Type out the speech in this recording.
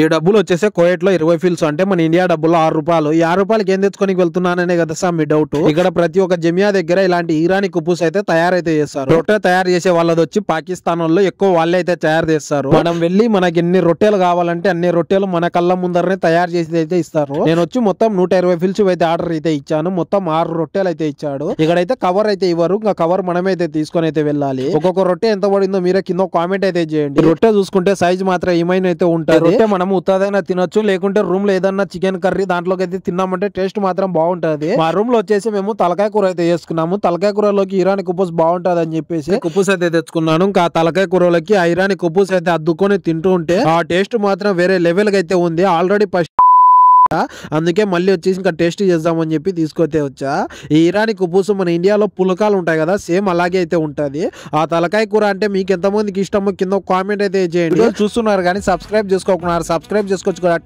ఈ డబ్బులు వచ్చేసి కోయట్ లో 20 ఫీల్స్ అంటే మన ఇండియా డబ్బులు 6 రూపాయలు. ఈ 6 రూపాయలకి ఏం తెచ్చుకొని వెళ్తున్నాననే కదా సార్ మీ డౌట్. ఇక్కడ ప్రతి ఒక్క జమియా దగ్గర ఇలాంటి ఇరానీ కుప్పూస్ అయితే తయారైతే చేస్తారు. రొట్టె తయారు చేసే వాళ్ళది వచ్చి పాకిస్తాన్ వాళ్ళు ఎక్కువ వాళ్ళే అయితే తయారు చేస్తారు. మనం వెళ్ళి మనకి ఎన్ని రొట్టెలు కావాలంటే అన్ని రొట్టెలు మన కళ్ళ ముందరనే తయారు చేసి అయితే ఇస్తారు. నేను వచ్చి మొత్తం 120 ఫీల్స్ అయితే ఆర్డర్ అయితే ఇచ్చాను. మొత్తం 6 రొట్టెలు అయితే ఇచ్చాడు. ఇక్కడైతే కవర్ అయితే ఇవ్వరు, ఇంకా కవర్ మనమైతే తీసుకొని అయితే వెళ్ళాలి. ఒక్కొక్క రొట్టె ఎంత పడిందో మీరే కింద కామెంట్ అయితే చేయండి. రొట్టె చూసుకుంటే సైజ్ మాత్రం ఏమైనా అయితే ఉంటుంది. రొట్టె మనం ఉత్తదైనా తినొచ్చు, లేకుంటే రూమ్ లో ఏదన్నా చికెన్ కర్రీ దాంట్లోకి అయితే తిన్నామంటే టేస్ట్ మాత్రం బాగుంటది. మా రూమ్ లో వచ్చేసి మేము తలకాయ కూర అయితే చేసుకున్నాము. తలకాయ కూరలోకి ఇరానీ కుప్పూస్ బాగుంటది అని చెప్పేసి కుప్పూస్ అయితే తెచ్చుకున్నాను. ఇంకా తలకాయ కూరలోకి ఇరానీ కుప్పూస్ అయితే అద్దుకొని తింటూ ఉంటే ఆ టేస్ట్ మాత్రం వేరే లెవెల్ గా అయితే ఉంది. ఆల్రెడీ అందుకే మళ్ళీ వచ్చేసి ఇంకా టేస్ట్ చేద్దామని చెప్పి తీసుకొతే వచ్చా. ఈ ఇరానీ కుప్పూస్ మన ఇండియాలో పులకాలు ఉంటాయి కదా, సేమ్ అలాగే అయితే ఉంటది. ఆ తలకాయ కూర అంటే మీకు ఎంతమందికి ఇష్టమో కింద కామెంట్ అయితే చేయండి. చూస్తున్నారు కానీ సబ్స్క్రైబ్ చేసుకోకుండా సబ్స్క్రైబ్ చేసుకోవచ్చు కదా.